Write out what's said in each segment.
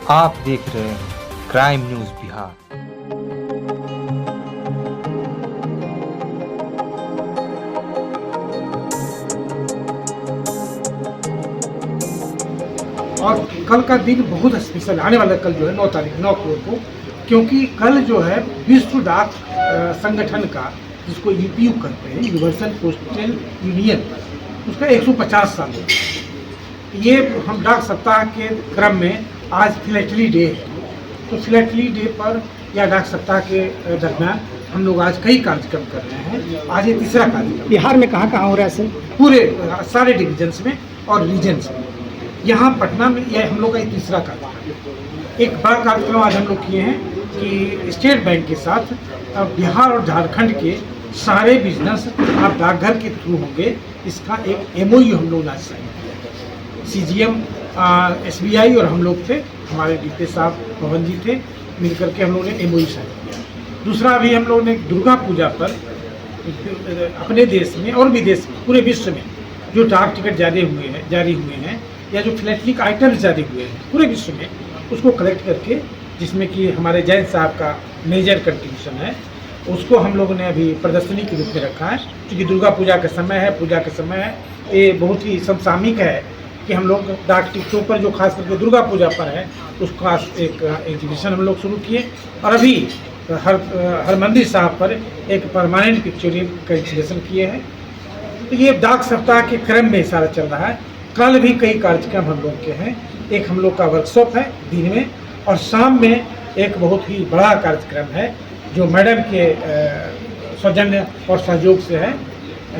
आप देख रहे हैं क्राइम न्यूज बिहार। और कल का दिन बहुत स्पेशल आने वाला, कल जो है 9 तारीख 9 अक्टूबर को, क्योंकि कल जो है विश्व डाक संगठन का, जिसको यूपीयू कहते हैं, यूनिवर्सल पोस्टल यूनियन, उसका 150 साल है। ये हम डाक सप्ताह के क्रम में आज फिलेटली डे है, तो फिलेटली डे पर या डाक सप्ताह के दरमियान हम लोग आज कई कार्यक्रम कर रहे हैं। आज ये तीसरा कार्यक्रम बिहार में कहाँ कहाँ हो रहा है सर? पूरे सारे डिविजन्स में और रीजन्स में। यहाँ पटना में यह हम लोग का तीसरा कार्यक्रम है। एक बड़ा कार्यक्रम आज हम लोग किए हैं कि स्टेट बैंक के साथ बिहार और झारखंड के सारे बिजनेस आप डाकघर के थ्रू होंगे, इसका एक MOU हम लोग आज साइन किया। CGM SBI और हम लोग थे, हमारे DP साहब पवन जी थे, मिलकर के हम लोगों ने MOU साइन किया। दूसरा अभी हम लोगों ने दुर्गा पूजा पर अपने देश में और विदेश में, पूरे विश्व में जो डाक टिकट जारी हुए हैं या जो फिलेटलिक आइटम्स जारी हुए हैं पूरे विश्व में, उसको कलेक्ट करके, जिसमें कि हमारे जैन साहब का मेजर कंट्रीब्यूशन है, उसको हम लोगों ने अभी प्रदर्शनी के रूप में रखा है। क्योंकि दुर्गा पूजा का समय है, पूजा का समय है, ये बहुत ही समसामयिक है कि हम लोग डाक टिकटों पर, जो खास करके दुर्गा पूजा पर है, उसका एक एग्जीबिशन हम लोग शुरू किए। और अभी हरमंदिर साहब पर एक परमानेंट पिक्चोरियल का इंस्टॉलेशन किए हैं। तो ये डाक सप्ताह के क्रम में सारा चल रहा है। कल भी कई कार्यक्रम हम लोग के हैं। एक हम लोग का वर्कशॉप है दिन में, और शाम में एक बहुत ही बड़ा कार्यक्रम है जो मैडम के सौजन्य और सहयोग से है,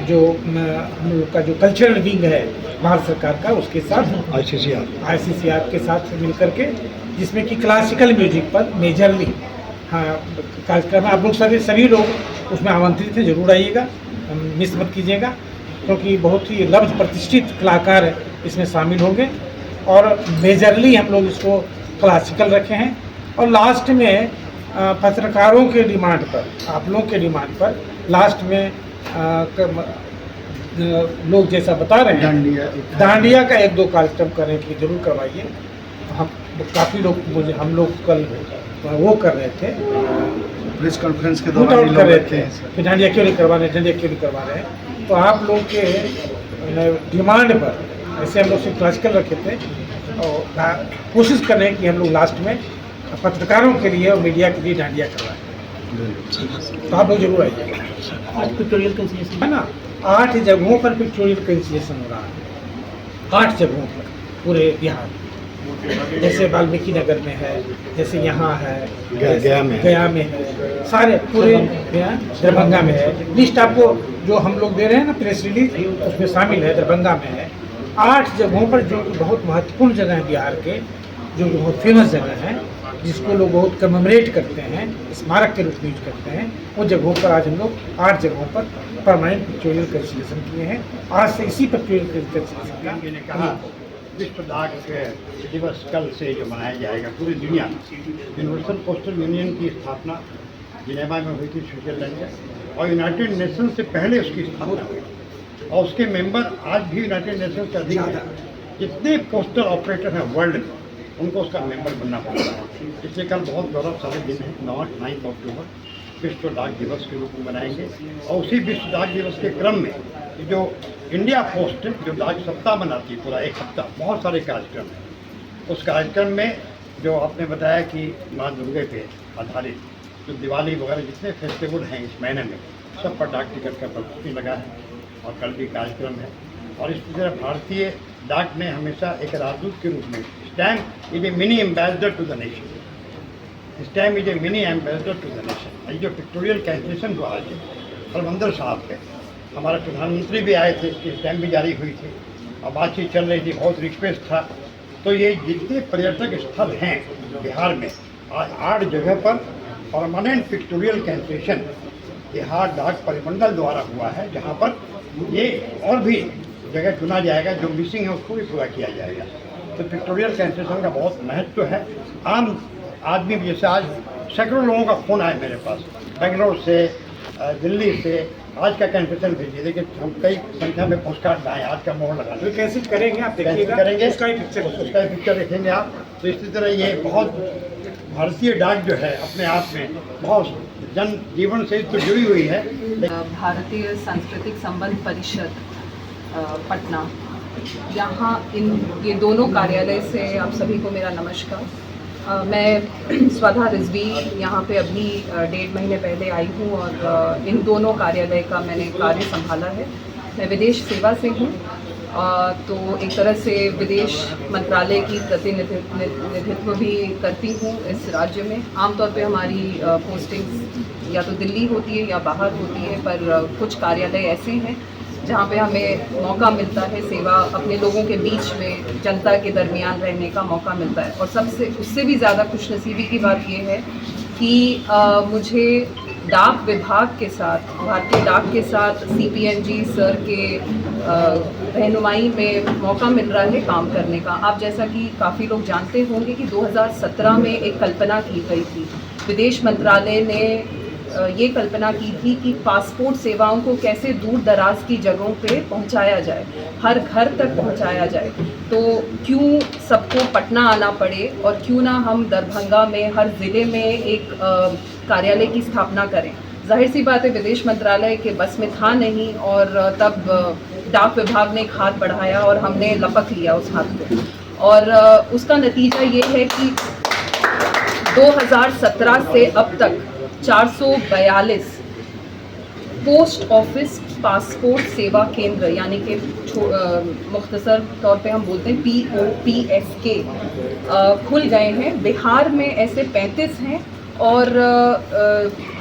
जो हम लोग का जो कल्चरल विंग है भारत सरकार का, उसके साथ ICCR के साथ मिलकर के, जिसमें कि क्लासिकल म्यूजिक पर मेजरली कार्यक्रम है। आप लोग सभी लोग उसमें आमंत्रित हैं, जरूर आइएगा, मिस मत कीजिएगा, क्योंकि बहुत ही लब्ध प्रतिष्ठित कलाकार इसमें शामिल होंगे। और मेजरली हम लोग इसको क्लासिकल रखे हैं। और लास्ट में पत्रकारों के डिमांड पर, आप लोगों के डिमांड पर लास्ट में लोग जैसा बता रहे हैं, डांडिया का 1-2 कार्यक्रम करने की जरूर करवाइए। हम काफ़ी लोग, हम लोग कल वो कर रहे थे, प्रेस कॉन्फ्रेंस के दौरान कर रहे थे कि डांडिया क्यों नहीं करवा रहे, डांडिया क्यों नहीं करवा रहे हैं। तो आप लोग के डिमांड पर ऐसे हम लोग सिर्फ क्लासिकल रखे थे, और कोशिश कर रहे हैं कि हम लोग लास्ट में पत्रकारों के लिए और मीडिया के लिए डांडिया करवाएं। तो आप लोग जरूर आइएगा। आज पिक्टोरियल कंसिलेशन है ना, 8 जगहों पर पिक्टोरियल कंसिलेशन हो रहा है, 8 जगहों पर पूरे बिहार में। जैसे वाल्मीकि नगर में है, जैसे यहाँ है, गया में है, सारे पूरे दरभंगा में है। लिस्ट आपको जो हम लोग दे रहे हैं ना, प्रेस रिलीज, उसमें शामिल है, दरभंगा में है। 8 जगहों पर जो बहुत महत्वपूर्ण जगह है बिहार के, जो बहुत फेमस जगह है, जिसको लोग बहुत कमेमोरेट करते हैं, स्मारक के रूप में यूज करते हैं, वो जगहों पर आज हम लोग 8 जगहों पर परमानेंट पिक्चोरियल कंसिलेशन किए हैं। आज से इसी पिक्चोरियल कंसिलेशन का विश्व डाक दिवस कल से जो मनाया जाएगा पूरी दुनिया। यूनिवर्सल पोस्टल यूनियन की स्थापना जिनेवा में हुई थी, स्विट्जरलैंड में, और यूनाइटेड नेशंस से पहले उसकी स्थापना हुई, और उसके मेंबर आज भी यूनाइटेड नेशंस से अधिक हैं। जितने पोस्टल ऑपरेटर हैं वर्ल्ड में, उनको उसका मेंबर बनना पड़ता है। इसलिए कल बहुत गौरवशाली दिन है, 9 अक्टूबर विश्व डाक दिवस के रूप में मनाएंगे। और उसी विश्व डाक दिवस के क्रम में जो इंडिया पोस्ट जो डाक सप्ताह मनाती है पूरा 1 हफ्ता, बहुत सारे कार्यक्रम हैं। उस कार्यक्रम में जो आपने बताया कि माँ दुर्गा पे आधारित जो दिवाली वगैरह जितने फेस्टिवल हैं इस महीने में, सब पर डाक टिकट का प्रदर्शनी लगा है, और कल भी कार्यक्रम है। और इस तरह भारतीय डाक ने हमेशा एक राजदूत के रूप में, stamp is a mini ambassador to the nation, stamp is a mini ambassador to the nation. ये जो पिक्टोरियल कैंसिलेशन हुआ आज हरमंदिर साहब के, हमारे प्रधानमंत्री भी आए थे, इसकी स्टैम्प भी जारी हुई थी, और बातचीत चल रही थी, बहुत रिक्वेस्ट था। तो ये जितने पर्यटक स्थल हैं बिहार में, आज 8 जगह पर परमानेंट पिक्टोरियल कैंसिलेशन बिहार डाक परिमंडल द्वारा हुआ है, जहाँ पर ये और भी जगह चुना जाएगा, जो मिसिंग है उसको भी पूरा किया जाएगा। तो पिक्टोरियल कैंसिलेशन का बहुत महत्व है। आम आदमी, जैसे आज सैकड़ों लोगों का फ़ोन आया मेरे पास, बेंगलोर से, दिल्ली से, आज का कैंसिलेशन भेजिए। देखिए हम कई संख्या में पोस्ट कार्ड लाए, आज का मोहर लगा। कैसे करेंगे आप, देखिएगा, करेंगे उसका ही पिक्चर देखेंगे आप। तो इसी तरह ये बहुत भारतीय डाक जो है अपने आप में बहुत जन जीवन से तो जुड़ी हुई है। भारतीय सांस्कृतिक संबंध परिषद पटना, यहाँ ये दोनों कार्यालय से आप सभी को मेरा नमस्कार। मैं स्वधा रिजवी यहाँ पे अभी 1.5 महीने पहले आई हूँ और इन दोनों कार्यालय का मैंने कार्य संभाला है। मैं विदेश सेवा से हूँ, तो एक तरह से विदेश मंत्रालय की प्रतिनिधित्व भी करती हूँ इस राज्य में। आमतौर पे हमारी पोस्टिंग्स या तो दिल्ली होती है या बाहर होती है, पर कुछ कार्यालय ऐसे हैं जहाँ पे हमें मौका मिलता है सेवा अपने लोगों के बीच में जनता के दरमियान रहने का मौका मिलता है। और उससे भी ज़्यादा खुशनसीबी की बात ये है कि मुझे डाक विभाग के साथ, भारतीय डाक के साथ CPNG सर के रहनुमाई में मौका मिल रहा है काम करने का। आप जैसा कि काफ़ी लोग जानते होंगे कि 2017 में एक कल्पना की गई थी। विदेश मंत्रालय ने ये कल्पना की थी कि पासपोर्ट सेवाओं को कैसे दूर दराज की जगहों पे पहुंचाया जाए, हर घर तक पहुंचाया जाए। तो क्यों सबको पटना आना पड़े और क्यों ना हम दरभंगा में हर ज़िले में एक कार्यालय की स्थापना करें। जाहिर सी बात है विदेश मंत्रालय के बस में था नहीं, और तब डाक विभाग ने एक हाथ बढ़ाया और हमने लपक लिया उस हाथ को। और उसका नतीजा ये है कि 2017 से अब तक 442 पोस्ट ऑफिस पासपोर्ट सेवा केंद्र, यानी कि मुख्तसर तौर पे हम बोलते हैं POPSK, खुल गए हैं। बिहार में ऐसे 35 हैं और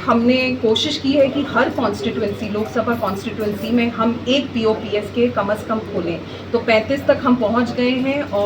हमने कोशिश की है कि हर कॉन्स्टिट्यूंसी, लोकसभा कॉन्स्टिट्यूंसी में हम एक POPSK कम से कम खोलें। तो 35 तक हम पहुंच गए हैं और